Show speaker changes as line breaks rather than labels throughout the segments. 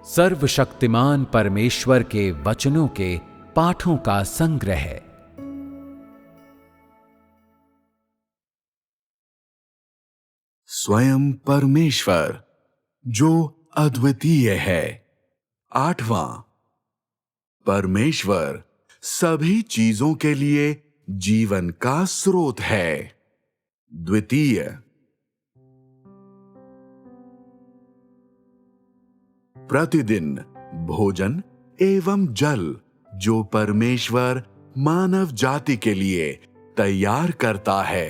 सर्वशक्तिमान परमेश्वर के वचनों के पाठों का संग्रह।
स्वयं परमेश्वर जो अद्वितीय है। 8वां, परमेश्वर सभी चीजों के लिए जीवन का स्रोत है। द्वितीय, प्रतिदिन भोजन एवं जल जो परमेश्वर मानव जाति के लिए तैयार करता है।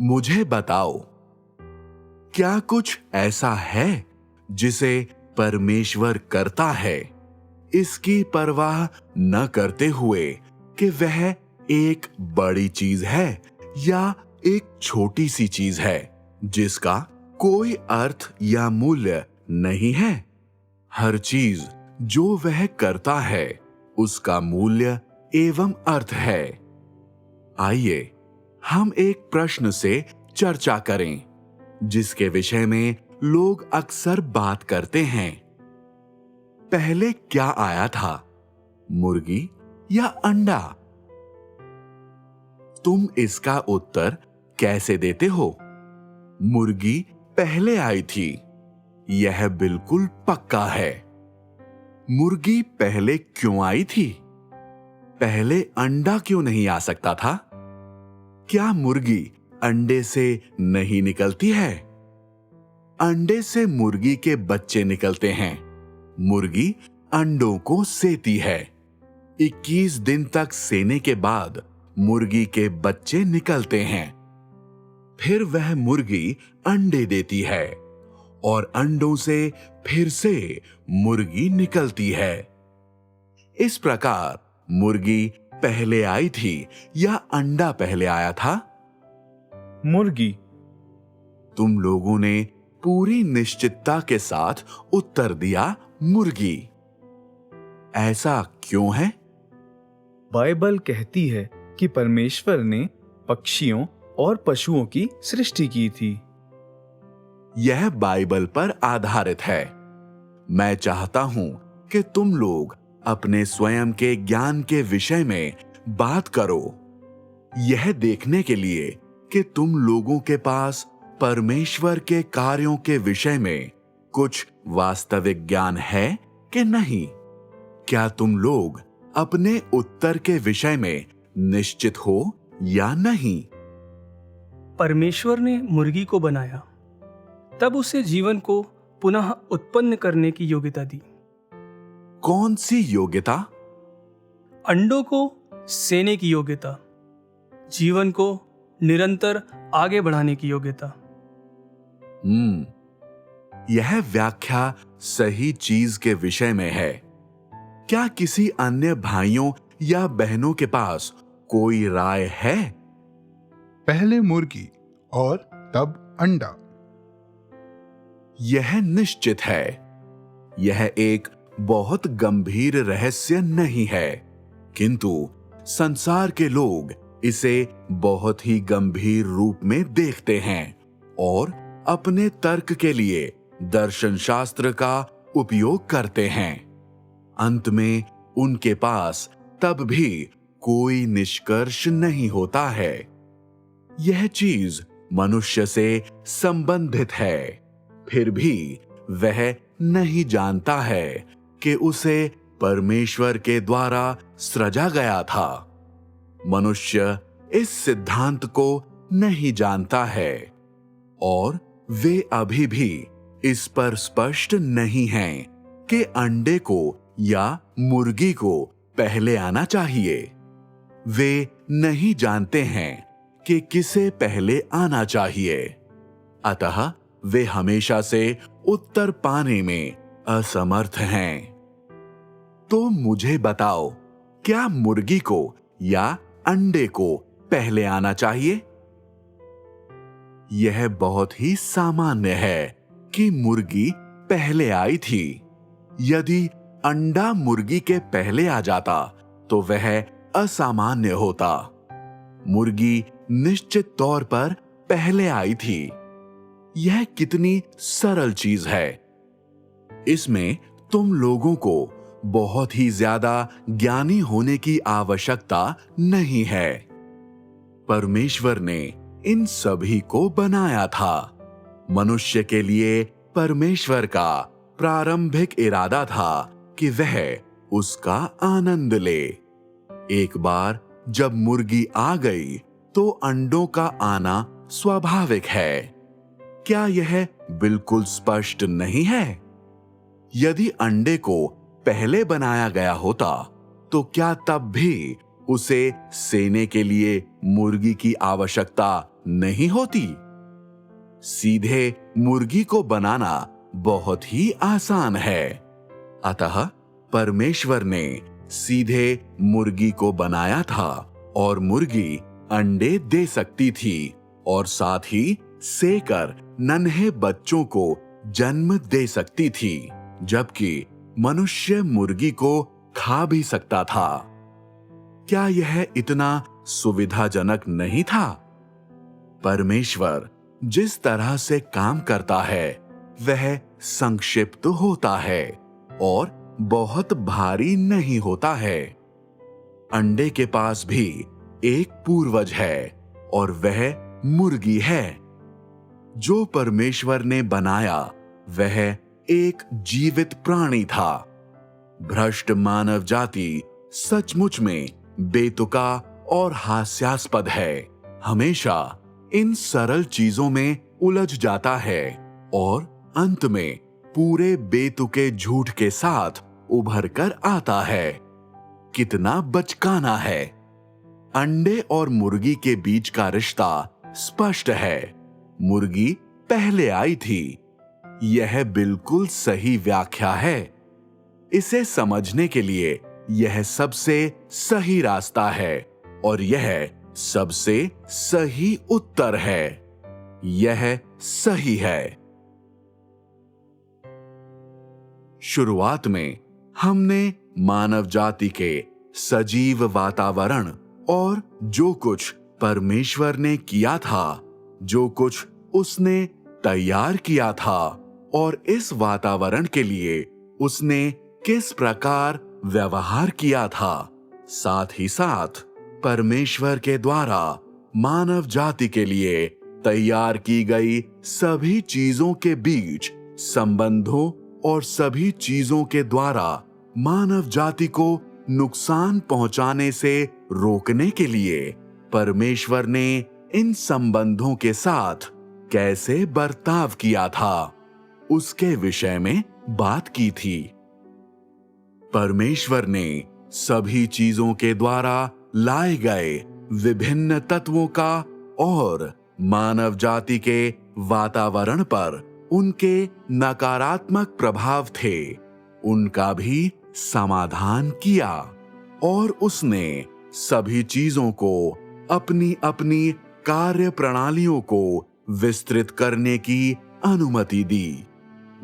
मुझे बताओ, क्या कुछ ऐसा है जिसे परमेश्वर करता है, इसकी परवाह न करते हुए कि वह एक बड़ी चीज है या एक छोटी सी चीज है जिसका कोई अर्थ या मूल्य नहीं है? हर चीज जो वह करता है उसका मूल्य एवं अर्थ है। आइए हम एक प्रश्न से चर्चा करें जिसके विषय में लोग अक्सर बात करते हैं। पहले क्या आया था, मुर्गी या अंडा? तुम इसका उत्तर कैसे देते हो? मुर्गी पहले आई थी, यह बिल्कुल पक्का है। मुर्गी पहले क्यों आई थी? पहले अंडा क्यों नहीं आ सकता था? क्या मुर्गी अंडे से नहीं निकलती है? अंडे से मुर्गी के बच्चे निकलते हैं। मुर्गी अंडों को सेती है। 21 दिन तक सेने के बाद मुर्गी के बच्चे निकलते हैं। फिर वह मुर्गी अंडे देती है और अंडों से फिर से मुर्गी निकलती है। इस प्रकार मुर्गी पहले आई थी या अंडा पहले आया था?
मुर्गी।
तुम लोगों ने पूरी निश्चितता के साथ उत्तर दिया मुर्गी। ऐसा क्यों है?
बाइबल कहती है कि परमेश्वर ने पक्षियों और पशुओं की सृष्टि की थी।
यह बाइबल पर आधारित है। मैं चाहता हूं कि तुम लोग अपने स्वयं के ज्ञान के विषय में बात करो, यह देखने के लिए कि तुम लोगों के पास परमेश्वर के कार्यों के विषय में कुछ वास्तविक ज्ञान है कि नहीं। क्या तुम लोग अपने उत्तर के विषय में निश्चित हो या नहीं?
परमेश्वर ने मुर्गी को बनाया, तब उसे जीवन को पुनः उत्पन्न करने की योग्यता दी।
कौन सी योग्यता?
अंडों को सेने की योग्यता, जीवन को निरंतर आगे बढ़ाने की योग्यता।
यह व्याख्या सही चीज के विषय में है। क्या किसी अन्य भाइयों या बहनों के पास कोई राय है?
पहले मुर्गी और तब अंडा।
यह निश्चित है। यह एक बहुत गंभीर रहस्य नहीं है, किंतु संसार के लोग इसे बहुत ही गंभीर रूप में देखते हैं और अपने तर्क के लिए दर्शन शास्त्र का उपयोग करते हैं। अंत में उनके पास तब भी कोई निष्कर्ष नहीं होता है। यह चीज मनुष्य से संबंधित है, फिर भी वह नहीं जानता है कि उसे परमेश्वर के द्वारा सृजा गया था। मनुष्य इस सिद्धांत को नहीं जानता है और वे अभी भी इस पर स्पष्ट नहीं हैं कि अंडे को या मुर्गी को पहले आना चाहिए। वे नहीं जानते हैं कि किसे पहले आना चाहिए। अतः वे हमेशा से उत्तर पाने में असमर्थ हैं। तो मुझे बताओ, क्या मुर्गी को या अंडे को पहले आना चाहिए? यह बहुत ही सामान्य है कि मुर्गी पहले आई थी। यदि अंडा मुर्गी के पहले आ जाता तो वह असामान्य होता। मुर्गी निश्चित तौर पर पहले आई थी। यह कितनी सरल चीज है। इसमें तुम लोगों को बहुत ही ज्यादा ज्ञानी होने की आवश्यकता नहीं है। परमेश्वर ने इन सभी को बनाया था। मनुष्य के लिए परमेश्वर का प्रारंभिक इरादा था कि वह उसका आनंद ले। एक बार जब मुर्गी आ गई तो अंडों का आना स्वाभाविक है। क्या यह बिल्कुल स्पष्ट नहीं है? यदि अंडे को पहले बनाया गया होता तो क्या तब भी उसे सेने के लिए मुर्गी की आवश्यकता नहीं होती? सीधे मुर्गी को बनाना बहुत ही आसान है। अतः परमेश्वर ने सीधे मुर्गी को बनाया था और मुर्गी अंडे दे सकती थी और साथ ही सेकर नन्हे बच्चों को जन्म दे सकती थी, जबकि मनुष्य मुर्गी को खा भी सकता था। क्या यह इतना सुविधाजनक नहीं था? परमेश्वर जिस तरह से काम करता है वह संक्षिप्त होता है और बहुत भारी नहीं होता है। अंडे के पास भी एक पूर्वज है और वह मुर्गी है। जो परमेश्वर ने बनाया वह एक जीवित प्राणी था। भ्रष्ट मानव जाति सचमुच में बेतुका और हास्यास्पद है। हमेशा इन सरल चीजों में उलझ जाता है और अंत में पूरे बेतुके झूठ के साथ उभर कर आता है। कितना बचकाना है। अंडे और मुर्गी के बीच का रिश्ता स्पष्ट है। मुर्गी पहले आई थी। यह बिल्कुल सही व्याख्या है। इसे समझने के लिए यह सबसे सही रास्ता है और यह सबसे सही उत्तर है। यह सही है। शुरुआत में हमने मानव जाति के सजीव वातावरण और जो कुछ परमेश्वर ने किया था, जो कुछ उसने तैयार किया था और इस वातावरण के लिए उसने किस प्रकार व्यवहार किया था, साथ ही साथ परमेश्वर के द्वारा मानव जाति के लिए तैयार की गई सभी चीजों के बीच संबंधों और सभी चीजों के द्वारा मानव जाति को नुकसान पहुंचाने से रोकने के लिए परमेश्वर ने इन संबंधों के साथ कैसे बर्ताव किया था, उसके विषय में बात की थी। परमेश्वर ने सभी चीजों के द्वारा लाए गए विभिन्न तत्वों का और मानव जाति के वातावरण पर उनके नकारात्मक प्रभाव थे, उनका भी समाधान किया और उसने सभी चीजों को अपनी अपनी कार्य प्रणालियों को विस्तृत करने की अनुमति दी।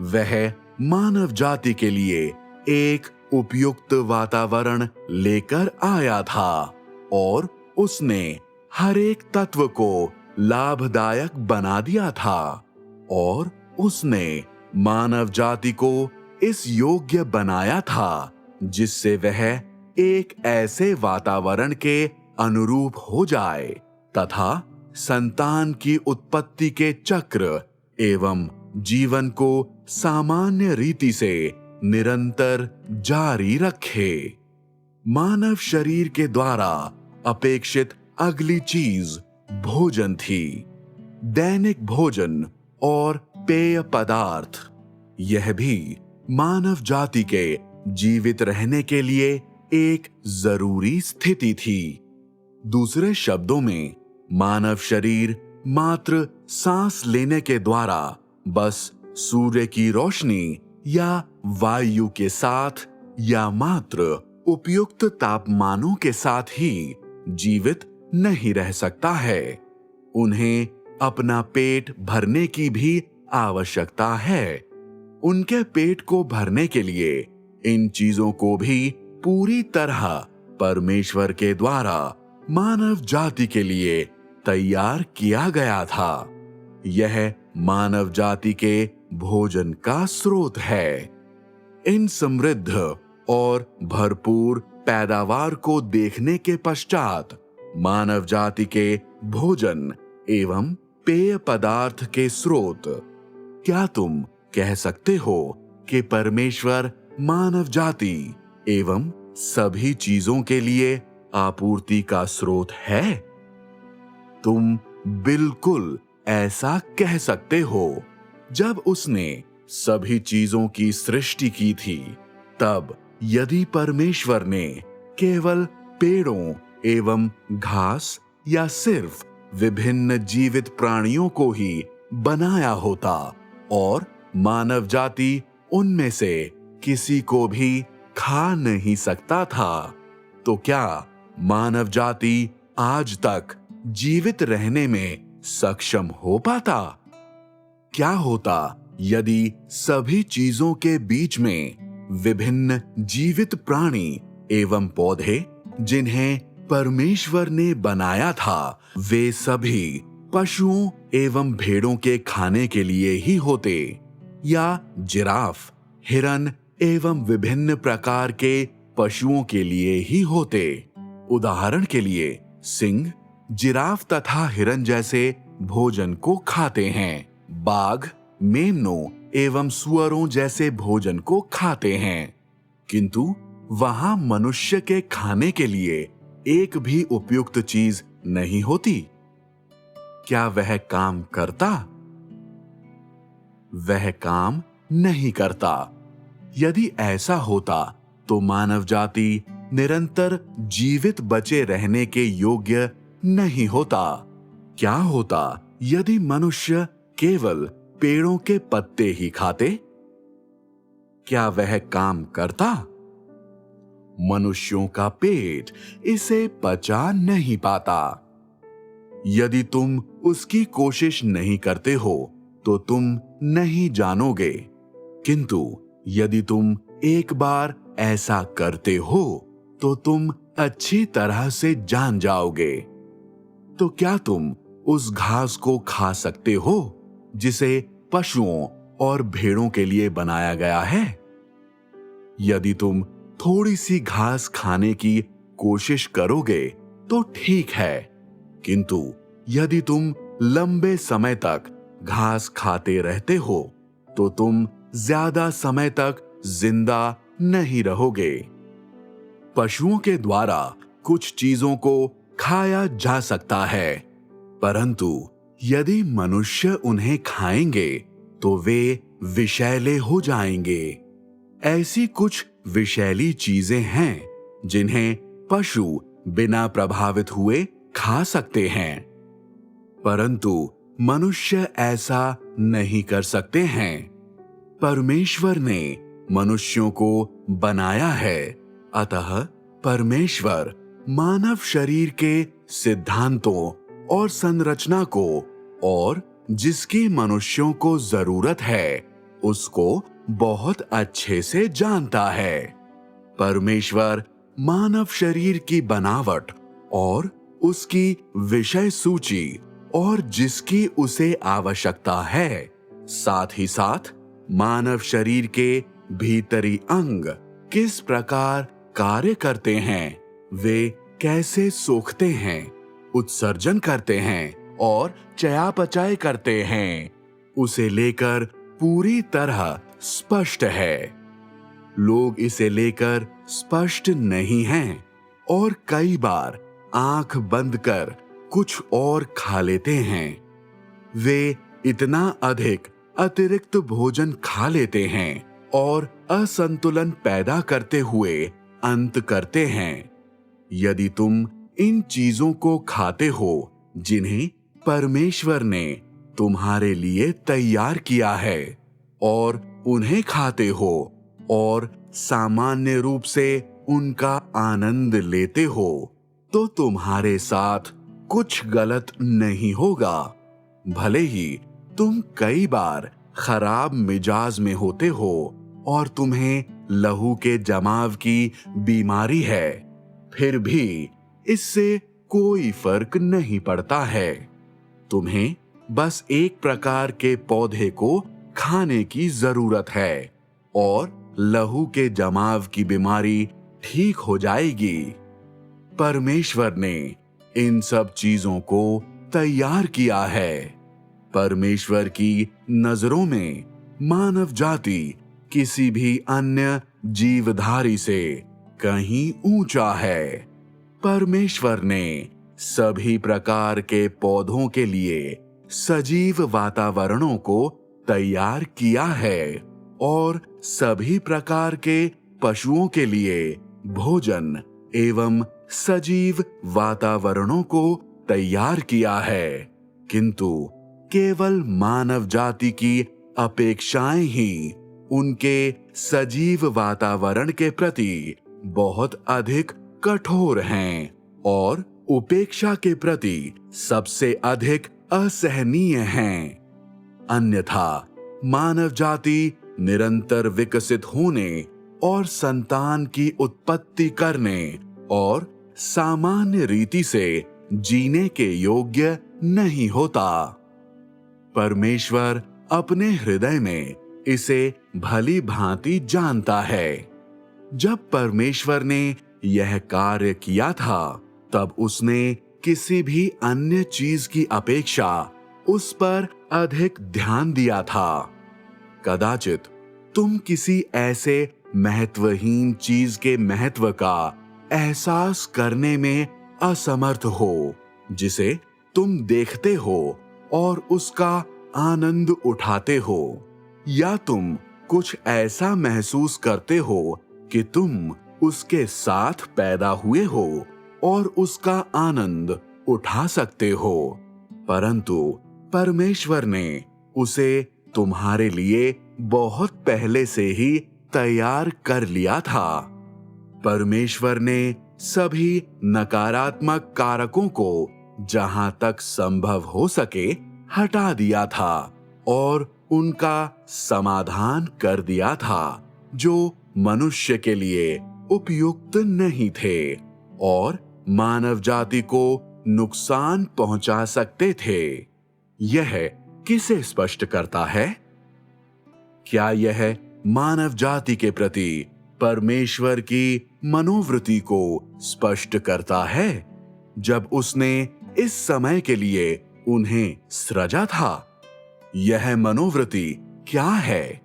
वह मानव जाति के लिए एक उपयुक्त वातावरण लेकर आया था और उसने हर एक तत्व को लाभदायक बना दिया था और उसने मानव जाति को इस योग्य बनाया था जिससे वह एक ऐसे वातावरण के अनुरूप हो जाए तथा संतान की उत्पत्ति के चक्र एवं जीवन को सामान्य रीति से निरंतर जारी रखे। मानव शरीर के द्वारा अपेक्षित अगली चीज भोजन थी। दैनिक भोजन और पेय पदार्थ, यह भी मानव जाति के जीवित रहने के लिए एक जरूरी स्थिति थी। दूसरे शब्दों में मानव शरीर मात्र सांस लेने के द्वारा बस सूर्य की रोशनी या वायु के साथ या मात्र उपयुक्त तापमानों के साथ ही जीवित नहीं रह सकता है। उन्हें अपना पेट भरने की भी आवश्यकता है। उनके पेट को भरने के लिए इन चीजों को भी पूरी तरह परमेश्वर के द्वारा मानव जाति के लिए तैयार किया गया था। यह मानव जाति के भोजन का स्रोत है। इन समृद्ध और भरपूर पैदावार को देखने के पश्चात मानव जाति के भोजन एवं पेय पदार्थ के स्रोत, क्या तुम कह सकते हो कि परमेश्वर मानव जाति एवं सभी चीजों के लिए आपूर्ति का स्रोत है? तुम बिल्कुल ऐसा कह सकते हो। जब उसने सभी चीजों की सृष्टि की थी, तब यदि परमेश्वर ने केवल पेड़ों एवं घास या सिर्फ विभिन्न जीवित प्राणियों को ही बनाया होता और मानव जाति उनमें से किसी को भी खा नहीं सकता था, तो क्या मानव जाति आज तक जीवित रहने में सक्षम हो पाता? क्या होता यदि सभी चीजों के बीच में विभिन्न जीवित प्राणी एवं पौधे जिन्हें परमेश्वर ने बनाया था, वे सभी पशुओं एवं भेड़ों के खाने के लिए ही होते, या जिराफ, हिरन एवं विभिन्न प्रकार के पशुओं के लिए ही होते? उदाहरण के लिए सिंह जिराफ तथा हिरन जैसे भोजन को खाते हैं, बाघ, मेमनों एवं सुअरों जैसे भोजन को खाते हैं, किंतु वहां मनुष्य के खाने के लिए एक भी उपयुक्त चीज नहीं होती। क्या वह काम करता? वह काम नहीं करता। यदि ऐसा होता तो मानव जाति निरंतर जीवित बचे रहने के योग्य नहीं होता। क्या होता यदि मनुष्य केवल पेड़ों के पत्ते ही खाते? क्या वह काम करता? मनुष्यों का पेट इसे पचा नहीं पाता। यदि तुम उसकी कोशिश नहीं करते हो तो तुम नहीं जानोगे, किंतु यदि तुम एक बार ऐसा करते हो तो तुम अच्छी तरह से जान जाओगे। तो क्या तुम उस घास को खा सकते हो जिसे पशुओं और भेड़ों के लिए बनाया गया है? यदि तुम थोड़ी सी घास खाने की कोशिश करोगे तो ठीक है, किंतु यदि तुम लंबे समय तक घास खाते रहते हो तो तुम ज्यादा समय तक जिंदा नहीं रहोगे। पशुओं के द्वारा कुछ चीजों को खाया जा सकता है, परंतु यदि मनुष्य उन्हें खाएंगे तो वे विषैले हो जाएंगे। ऐसी कुछ विषैली चीजें हैं जिन्हें पशु बिना प्रभावित हुए खा सकते हैं, परंतु मनुष्य ऐसा नहीं कर सकते हैं। परमेश्वर ने मनुष्यों को बनाया है, अतः परमेश्वर मानव शरीर के सिद्धांतों और संरचना को और जिसकी मनुष्यों को जरूरत है उसको बहुत अच्छे से जानता है। परमेश्वर मानव शरीर की बनावट और उसकी विषय सूची और जिसकी उसे आवश्यकता है, साथ ही साथ मानव शरीर के भीतरी अंग किस प्रकार कार्य करते हैं, वे कैसे सोखते हैं, उत्सर्जन करते हैं और चयापचय करते हैं, उसे लेकर पूरी तरह स्पष्ट है। लोग इसे लेकर स्पष्ट नहीं हैं और कई बार आंख बंद कर कुछ और खा लेते हैं। वे इतना अधिक अतिरिक्त भोजन खा लेते हैं और असंतुलन पैदा करते हुए अंत करते हैं। यदि तुम इन चीजों को खाते हो जिन्हें परमेश्वर ने तुम्हारे लिए तैयार किया है और उन्हें खाते हो और सामान्य रूप से उनका आनंद लेते हो, तो तुम्हारे साथ कुछ गलत नहीं होगा। भले ही तुम कई बार खराब मिजाज में होते हो और तुम्हें लहू के जमाव की बीमारी है, फिर भी इससे कोई फर्क नहीं पड़ता है। तुम्हें बस एक प्रकार के पौधे को खाने की जरूरत है और लहू के जमाव की बीमारी ठीक हो जाएगी। परमेश्वर ने इन सब चीजों को तैयार किया है। परमेश्वर की नजरों में मानव जाति किसी भी अन्य जीवधारी से कहीं ऊंचा है। परमेश्वर ने सभी प्रकार के पौधों के लिए सजीव वातावरणों को तैयार किया है और सभी प्रकार के पशुओं के लिए भोजन एवं सजीव वातावरणों को तैयार किया है, किंतु केवल मानव जाति की अपेक्षाएं ही उनके सजीव वातावरण के प्रति बहुत अधिक कठोर हैं और उपेक्षा के प्रति सबसे अधिक असहनीय हैं। अन्यथा मानव जाति निरंतर विकसित होने और संतान की उत्पत्ति करने और सामान्य रीति से जीने के योग्य नहीं होता। परमेश्वर अपने हृदय में इसे भली भांति जानता है। जब परमेश्वर ने यह कार्य किया था, तब उसने किसी भी अन्य चीज की अपेक्षा उस पर अधिक ध्यान दिया था। कदाचित तुम किसी ऐसे महत्वहीन चीज के महत्व का एहसास करने में असमर्थ हो, जिसे तुम देखते हो और उसका आनंद उठाते हो, या तुम कुछ ऐसा महसूस करते हो कि तुम उसके साथ पैदा हुए हो और उसका आनंद उठा सकते हो, परंतु परमेश्वर ने उसे तुम्हारे लिए बहुत पहले से ही तैयार कर लिया था। परमेश्वर ने सभी नकारात्मक कारकों को जहां तक संभव हो सके हटा दिया था और उनका समाधान कर दिया था, जो मनुष्य के लिए उपयुक्त नहीं थे और मानव जाति को नुकसान पहुंचा सकते थे। यह किसे स्पष्ट करता है? क्या यह मानव जाति के प्रति परमेश्वर की मनोवृत्ति को स्पष्ट करता है, जब उसने इस समय के लिए उन्हें सृजा था? यह मनोवृत्ति क्या है?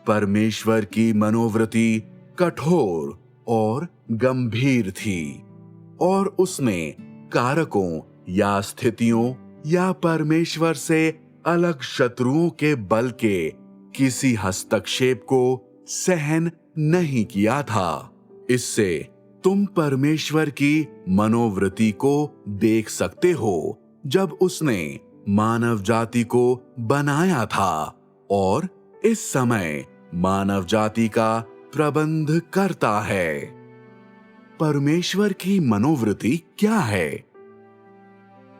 परमेश्वर की मनोवृत्ति कठोर और गंभीर थी और उसने कारकों या स्थितियों या परमेश्वर से अलग शत्रुओं के बल के किसी हस्तक्षेप को सहन नहीं किया था। इससे तुम परमेश्वर की मनोवृत्ति को देख सकते हो जब उसने मानव जाति को बनाया था और इस समय मानव जाति का प्रबंध करता है। परमेश्वर की मनोवृत्ति क्या है?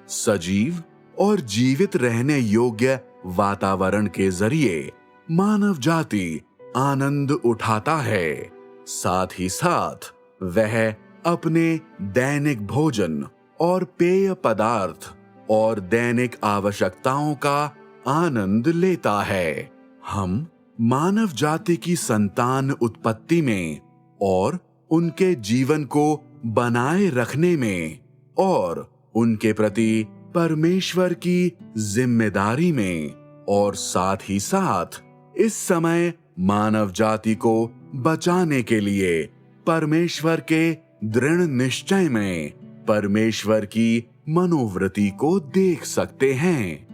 सजीव और जीवित रहने योग्य वातावरण के जरिए मानव जाति आनंद उठाता है। साथ ही साथ वह अपने दैनिक भोजन और पेय पदार्थ और दैनिक आवश्यकताओं का आनंद लेता है। हम मानव जाति की संतान उत्पत्ति में और उनके जीवन को बनाए रखने में और उनके प्रति परमेश्वर की जिम्मेदारी में और साथ ही साथ इस समय मानव जाति को बचाने के लिए परमेश्वर के दृढ़ निश्चय में परमेश्वर की मनोवृत्ति को देख सकते हैं।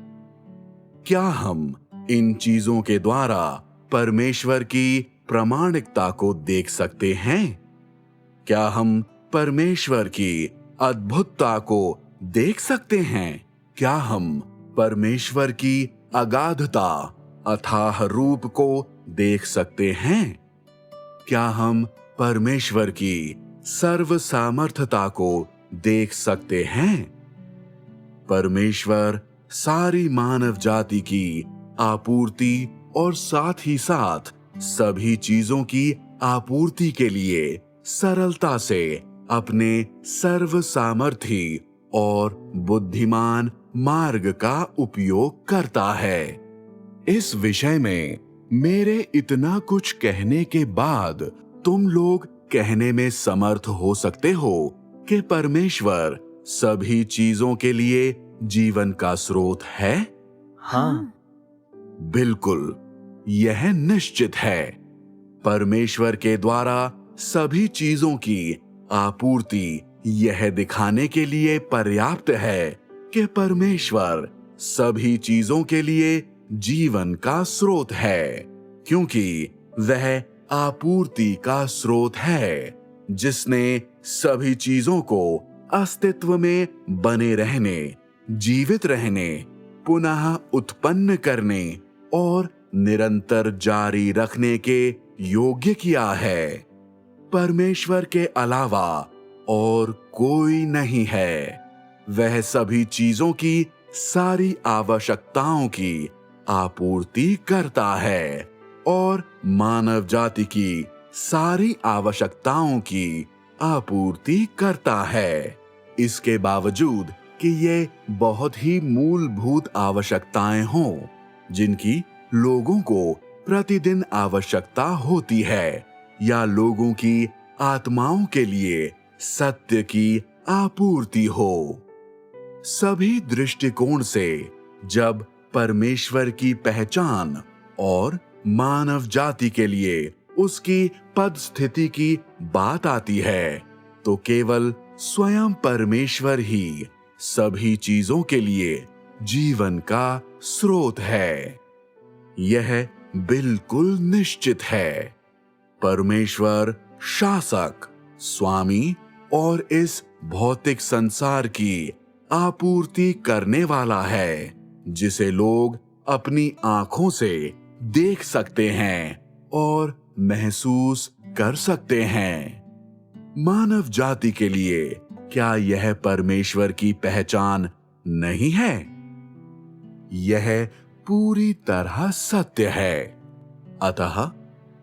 क्या हम इन चीजों के द्वारा परमेश्वर की प्रामाणिकता को देख सकते हैं? क्या हम परमेश्वर की अद्भुतता को देख सकते हैं? क्या हम परमेश्वर की अगाधता अथाह रूप को देख सकते हैं? क्या हम परमेश्वर की सर्व सामर्थ्यता को देख सकते हैं? परमेश्वर सारी मानव जाति की आपूर्ति और साथ ही साथ सभी चीजों की आपूर्ति के लिए सरलता से अपने सर्व सामर्थी और बुद्धिमान मार्ग का उपयोग करता है। इस विषय में मेरे इतना कुछ कहने के बाद तुम लोग कहने में समर्थ हो सकते हो कि परमेश्वर सभी चीजों के लिए जीवन का स्रोत है?
हाँ।
बिल्कुल, यह निश्चित है। परमेश्वर के द्वारा सभी चीजों की आपूर्ति यह दिखाने के लिए पर्याप्त है कि परमेश्वर सभी चीजों के लिए जीवन का स्रोत है, क्योंकि वह आपूर्ति का स्रोत है जिसने सभी चीजों को अस्तित्व में बने रहने, जीवित रहने, पुनः उत्पन्न करने और निरंतर जारी रखने के योग्य किया है। परमेश्वर के अलावा और कोई नहीं है। वह सभी चीजों की सारी आवश्यकताओं की आपूर्ति करता है और मानव जाति की सारी आवश्यकताओं की आपूर्ति करता है। इसके बावजूद कि ये बहुत ही मूलभूत आवश्यकताएं हों, जिनकी लोगों को प्रतिदिन आवश्यकता होती है, या लोगों की आत्माओं के लिए सत्य की आपूर्ति हो। सभी दृष्टिकोण से जब परमेश्वर की पहचान और मानव जाति के लिए उसकी पद स्थिति की बात आती है, तो केवल स्वयं परमेश्वर ही सभी चीजों के लिए जीवन का स्रोत है। यह बिल्कुल निश्चित है। परमेश्वर शासक, स्वामी और इस भौतिक संसार की आपूर्ति करने वाला है, जिसे लोग अपनी आंखों से देख सकते हैं और महसूस कर सकते हैं। मानव जाति के लिए क्या यह परमेश्वर की पहचान नहीं है? यह पूरी तरह सत्य है। अतः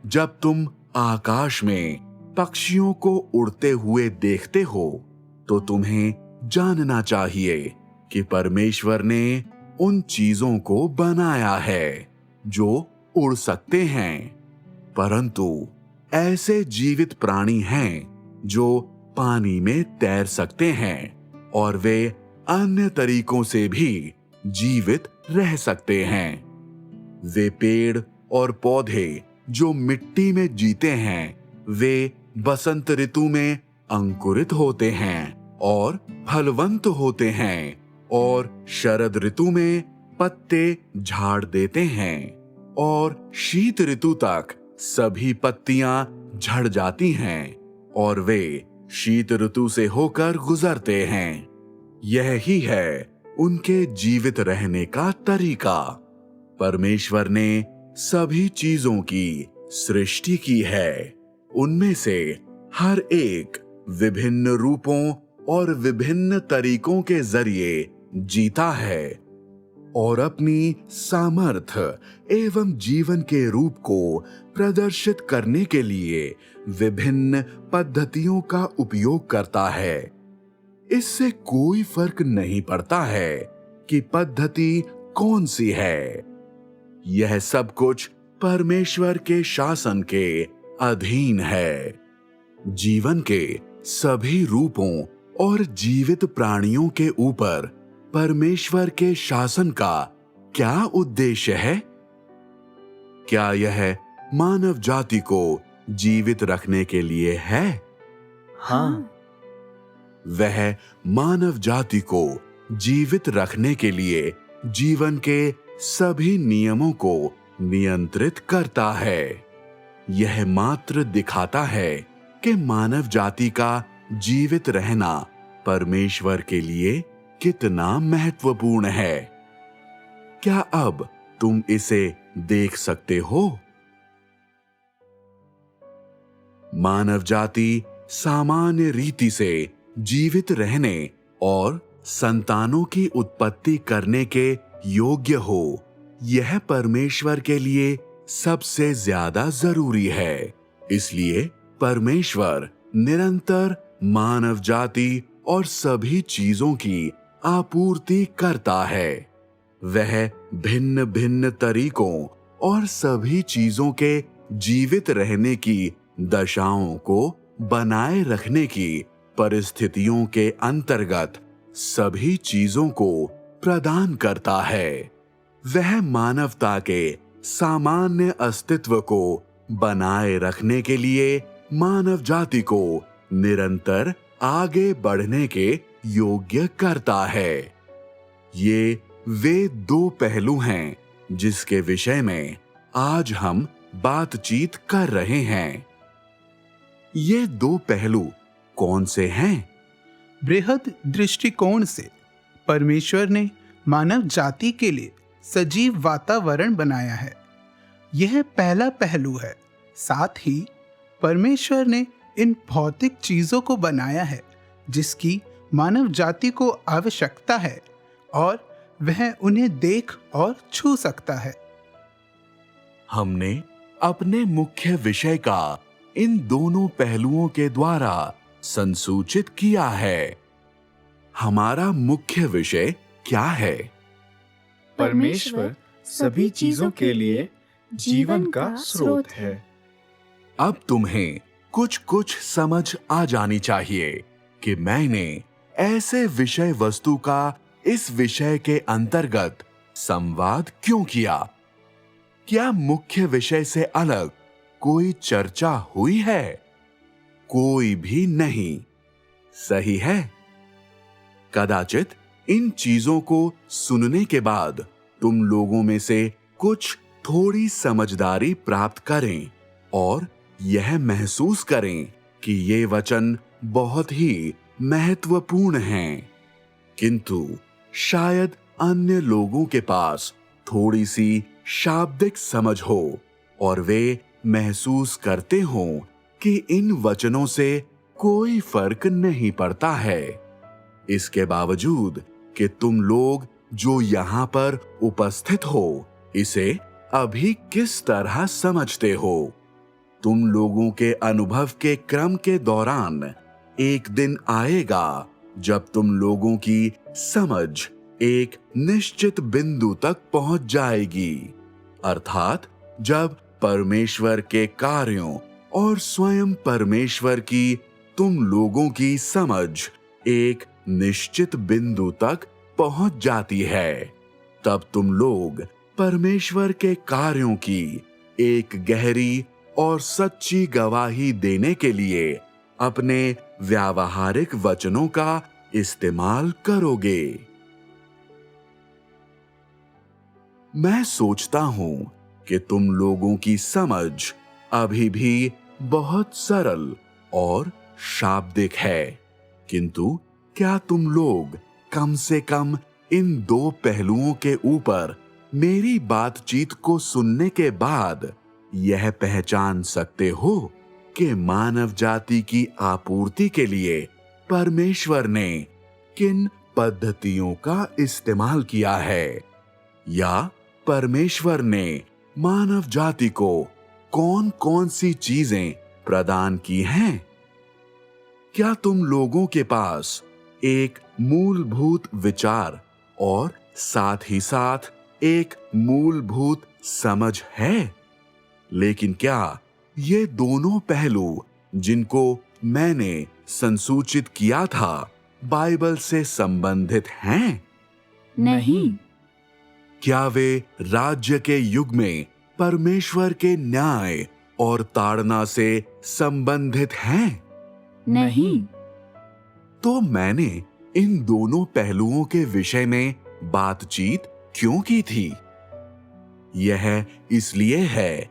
जब तुम आकाश में पक्षियों को उड़ते हुए देखते हो, तो तुम्हें जानना चाहिए कि परमेश्वर ने उन चीजों को बनाया है जो उड़ सकते हैं, परंतु ऐसे जीवित प्राणी हैं जो पानी में तैर सकते हैं और वे अन्य तरीकों से भी जीवित रह सकते हैं। वे पेड़ और पौधे जो मिट्टी में जीते हैं, वे बसंत ऋतु में अंकुरित होते हैं और फलवंत होते हैं और शरद ऋतु में पत्ते झाड़ देते हैं और शीत ऋतु तक सभी पत्तियां झड़ जाती हैं और वे शीत ऋतु से होकर गुजरते हैं। यह ही है उनके जीवित रहने का तरीका। परमेश्वर ने सभी चीजों की सृष्टि की है। उनमें से हर एक विभिन्न रूपों और विभिन्न तरीकों के जरिए जीता है और अपनी सामर्थ्य एवं जीवन के रूप को प्रदर्शित करने के लिए विभिन्न पद्धतियों का उपयोग करता है। इससे कोई फर्क नहीं पड़ता है कि पद्धति कौन सी है। यह सब कुछ परमेश्वर के शासन के अधीन है। जीवन के सभी रूपों और जीवित प्राणियों के ऊपर परमेश्वर के शासन का क्या उद्देश्य है? क्या यह मानव जाति को जीवित रखने के लिए है?
हाँ।
वह मानव जाति को जीवित रखने के लिए जीवन के सभी नियमों को नियंत्रित करता है। यह मात्र दिखाता है कि मानव जाति का जीवित रहना परमेश्वर के लिए कितना महत्वपूर्ण है। क्या अब तुम इसे देख सकते हो? मानव जाति सामान्य रीति से जीवित रहने और संतानों की उत्पत्ति करने के योग्य हो, यह परमेश्वर के लिए सबसे ज्यादा जरूरी है। इसलिए परमेश्वर निरंतर मानव जाति और सभी चीजों की आपूर्ति करता है। वह भिन्न भिन्न तरीकों और सभी चीजों के जीवित रहने की दशाओं को बनाए रखने की परिस्थितियों के अंतर्गत सभी चीजों को प्रदान करता है। वह मानवता के सामान्य अस्तित्व को बनाए रखने के लिए मानव जाति को निरंतर आगे बढ़ने के योग्य करता है। ये वे दो पहलू हैं जिसके विषय में आज हम बातचीत कर रहे हैं। ये दो पहलू कौन से हैं?
बृहद दृष्टिकोण से परमेश्वर ने मानव जाति के लिए सजीव वातावरण बनाया है। यह पहला पहलू है। साथ ही परमेश्वर ने इन भौतिक चीजों को बनाया है जिसकी मानव जाति को आवश्यकता है और वह उन्हें देख और छू सकता है।
हमने अपने मुख्य विषय का इन दोनों पहलुओं के द्वारा संसूचित किया है। हमारा मुख्य विषय क्या है?
परमेश्वर सभी चीजों के लिए जीवन का स्रोत है।
अब तुम्हें कुछ कुछ समझ आ जानी चाहिए कि मैंने ऐसे विषय वस्तु का इस विषय के अंतर्गत संवाद क्यों किया। क्या मुख्य विषय से अलग कोई चर्चा हुई है? कोई भी नहीं। सही है। कदाचित इन चीजों को सुनने के बाद तुम लोगों में से कुछ थोड़ी समझदारी प्राप्त करें और यह महसूस करें कि ये वचन बहुत ही महत्वपूर्ण हैं। किंतु शायद अन्य लोगों के पास थोड़ी सी शाब्दिक समझ हो और वे महसूस करते हों कि इन वचनों से कोई फर्क नहीं पड़ता है। इसके बावजूद कि तुम लोग जो यहाँ पर उपस्थित हो इसे अभी किस तरह समझते हो। तुम लोगों के अनुभव के क्रम के दौरान एक दिन आएगा जब तुम लोगों की समझ एक निश्चित बिंदु तक पहुंच जाएगी, अर्थात जब परमेश्वर के कार्यों और स्वयं परमेश्वर की तुम लोगों की समझ एक निश्चित बिंदु तक पहुंच जाती है, तब तुम लोग परमेश्वर के कार्यों की एक गहरी और सच्ची गवाही देने के लिए अपने व्यावहारिक वचनों का इस्तेमाल करोगे। मैं सोचता हूं कि तुम लोगों की समझ अभी भी बहुत सरल और शाब्दिक है, किंतु क्या तुम लोग कम से कम इन दो पहलुओं के ऊपर मेरी बातचीत को सुनने के बाद यह पहचान सकते हो कि मानव जाति की आपूर्ति के लिए परमेश्वर ने किन पद्धतियों का इस्तेमाल किया है, या परमेश्वर ने मानव जाति को कौन कौन सी चीजें प्रदान की हैं? क्या तुम लोगों के पास एक मूलभूत विचार और साथ ही साथ एक मूलभूत समझ है? लेकिन क्या ये दोनों पहलू जिनको मैंने संसूचित किया था बाइबल से संबंधित हैं?
नहीं।
क्या वे राज्य के युग में परमेश्वर के न्याय और ताड़ना से संबंधित हैं?
नहीं।
तो मैंने इन दोनों पहलुओं के विषय में बातचीत क्यों की थी? यह इसलिए है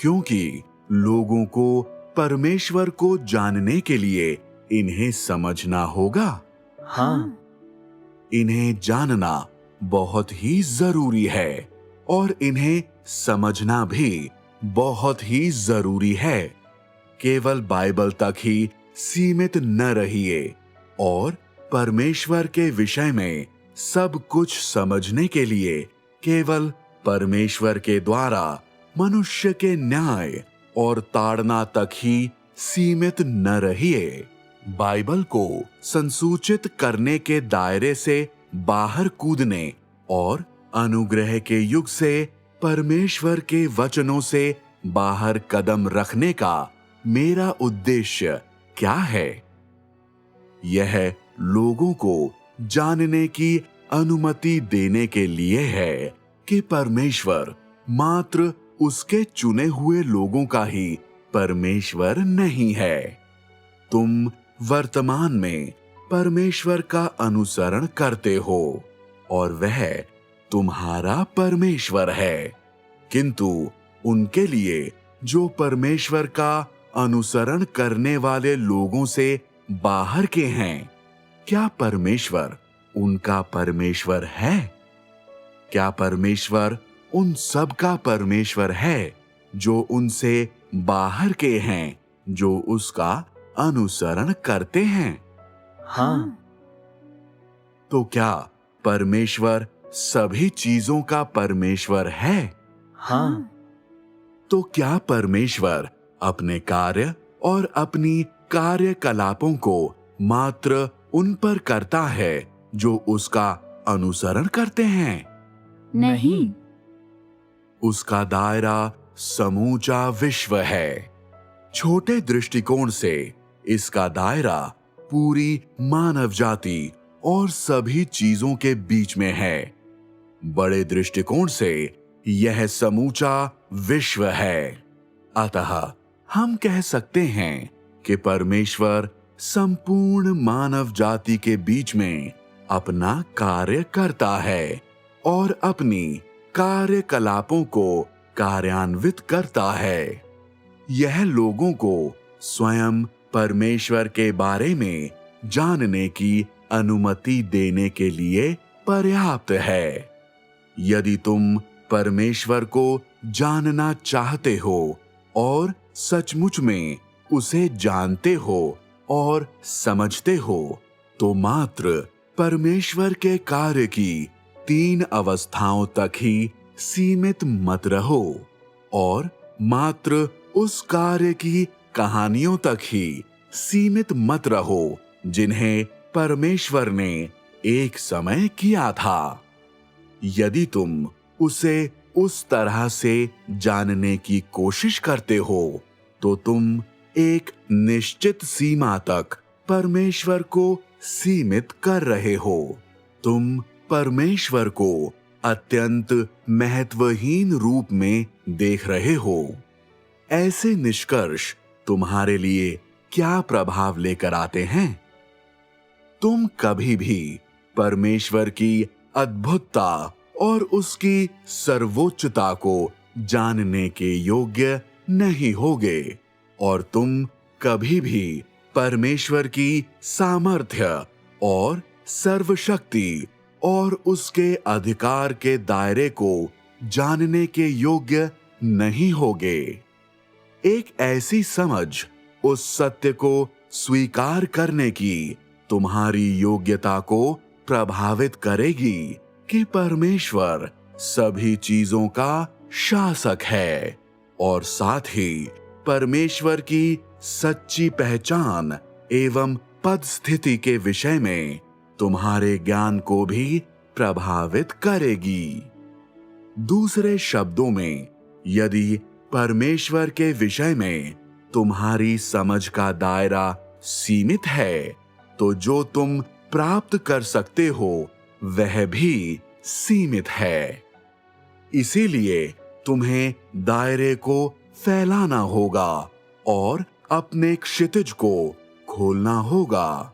क्योंकि लोगों को परमेश्वर को जानने के लिए इन्हें समझना होगा।
हाँ,
इन्हें जानना बहुत ही जरूरी है और इन्हें समझना भी बहुत ही जरूरी है। केवल बाइबल तक ही सीमित न रहिए और परमेश्वर के विषय में सब कुछ समझने के लिए केवल परमेश्वर के द्वारा मनुष्य के न्याय और ताड़ना तक ही सीमित न रहिए। बाइबल को संसूचित करने के दायरे से बाहर कूदने और अनुग्रह के युग से परमेश्वर के वचनों से बाहर कदम रखने का मेरा उद्देश्य क्या है? यह लोगों को जानने की अनुमति देने के लिए है कि परमेश्वर मात्र उसके चुने हुए लोगों का ही परमेश्वर नहीं है। तुम वर्तमान में परमेश्वर का अनुसरण करते हो और वह तुम्हारा परमेश्वर है, किंतु उनके लिए जो परमेश्वर का अनुसरण करने वाले लोगों से बाहर के हैं, क्या परमेश्वर उनका परमेश्वर है? क्या परमेश्वर उन सब का परमेश्वर है जो उनसे बाहर के हैं, जो उसका अनुसरण करते हैं?
हाँ।
तो क्या परमेश्वर सभी चीजों का परमेश्वर है?
हाँ।
तो क्या परमेश्वर अपने कार्य और अपनी कार्यकलापों को मात्र उन पर करता है जो उसका अनुसरण करते हैं?
नहीं।
उसका दायरा समूचा विश्व है। छोटे दृष्टिकोण से इसका दायरा पूरी मानव जाति और सभी चीजों के बीच में है। बड़े दृष्टिकोण से यह समूचा विश्व है। अतः हम कह सकते हैं कि परमेश्वर संपूर्ण मानव जाति के बीच में अपना कार्य करता है और अपनी कार्यकलापों को कार्यान्वित करता है। यह लोगों को स्वयं परमेश्वर के बारे में जानने की अनुमति देने के लिए पर्याप्त है। यदि तुम परमेश्वर को जानना चाहते हो और सचमुच में उसे जानते हो और समझते हो, तो मात्र परमेश्वर के कार्य की 3 अवस्थाओं तक ही सीमित मत रहो और मात्र उस कार्य की कहानियों तक ही सीमित मत रहो जिन्हें परमेश्वर ने एक समय किया था। यदि तुम उसे उस तरह से जानने की कोशिश करते हो, तो तुम एक निश्चित सीमा तक परमेश्वर को सीमित कर रहे हो। तुम परमेश्वर को अत्यंत महत्वहीन रूप में देख रहे हो। ऐसे निष्कर्ष तुम्हारे लिए क्या प्रभाव लेकर आते हैं? तुम कभी भी परमेश्वर की अद्भुतता और उसकी सर्वोच्चता को जानने के योग्य नहीं होगे और तुम कभी भी परमेश्वर की सामर्थ्य और सर्वशक्ति और उसके अधिकार के दायरे को जानने के योग्य नहीं होगे। एक ऐसी समझ उस सत्य को स्वीकार करने की तुम्हारी योग्यता को प्रभावित करेगी कि परमेश्वर सभी चीजों का शासक है और साथ ही परमेश्वर की सच्ची पहचान एवं पद स्थिति के विषय में तुम्हारे ज्ञान को भी प्रभावित करेगी। दूसरे शब्दों में, यदि परमेश्वर के विषय में तुम्हारी समझ का दायरा सीमित है, तो जो तुम प्राप्त कर सकते हो वह भी सीमित है। इसीलिए तुम्हें दायरे को फैलाना होगा और अपने क्षितिज को खोलना होगा,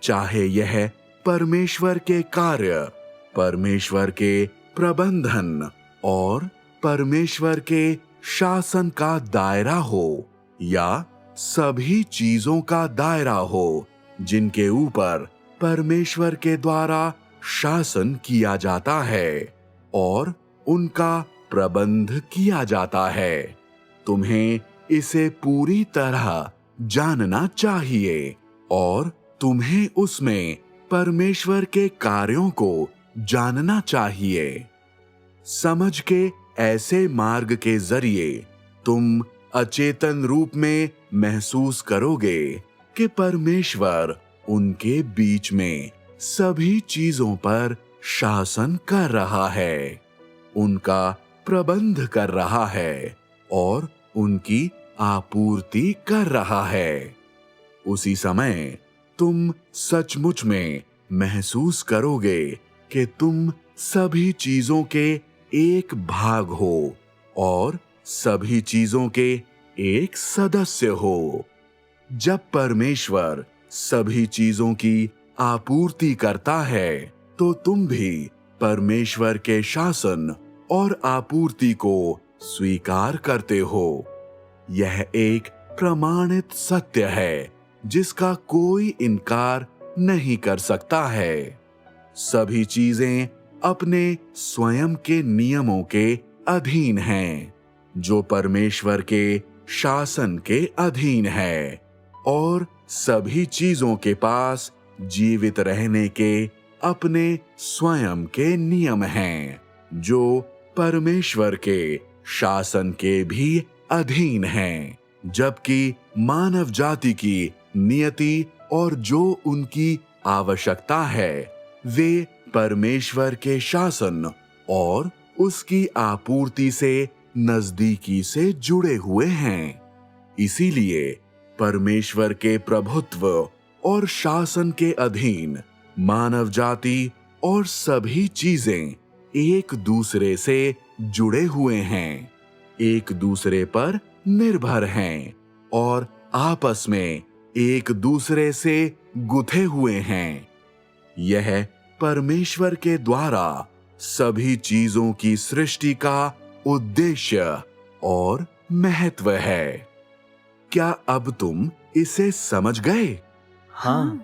चाहे यह परमेश्वर के कार्य, परमेश्वर के प्रबंधन और परमेश्वर के शासन का दायरा हो या सभी चीजों का दायरा हो जिनके ऊपर परमेश्वर के द्वारा शासन किया जाता है और उनका प्रबंध किया जाता है। तुम्हें इसे पूरी तरह जानना चाहिए और तुम्हें उसमें परमेश्वर के कार्यों को जानना चाहिए। समझ के ऐसे मार्ग के जरिए तुम अचेतन रूप में महसूस करोगे कि परमेश्वर उनके बीच में सभी चीजों पर शासन कर रहा है। उनका प्रबंध कर रहा है और उनकी आपूर्ति कर रहा है। उसी समय तुम सचमुच में महसूस करोगे कि तुम सभी चीजों के एक भाग हो और सभी चीजों के एक सदस्य हो। जब परमेश्वर सभी चीजों की आपूर्ति करता है तो तुम भी परमेश्वर के शासन और आपूर्ति को स्वीकार करते हो। यह एक प्रमाणित सत्य है जिसका कोई इनकार नहीं कर सकता है। सभी चीजें अपने स्वयं के नियमों के अधीन हैं, जो परमेश्वर के शासन के अधीन है, और सभी चीजों के पास जीवित रहने के अपने स्वयं के नियम हैं, जो परमेश्वर के शासन के भी अधीन हैं। जबकि मानव जाति की नियति और जो उनकी आवश्यकता है वे परमेश्वर के शासन और उसकी आपूर्ति से नजदीकी से जुड़े हुए हैं। इसीलिए परमेश्वर के प्रभुत्व और शासन के अधीन मानव जाति और सभी चीजें एक दूसरे से जुड़े हुए हैं, एक दूसरे पर निर्भर हैं और आपस में एक दूसरे से गुथे हुए हैं। यह परमेश्वर के द्वारा सभी चीजों की सृष्टि का उद्देश्य और महत्व है। क्या अब तुम इसे समझ गए?
हाँ।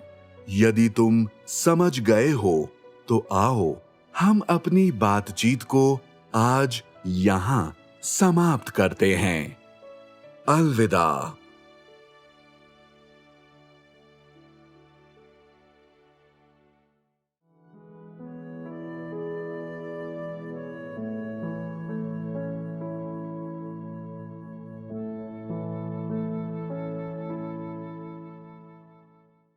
यदि तुम समझ गए हो तो आओ हम अपनी बातचीत को आज यहां समाप्त करते हैं। अलविदा।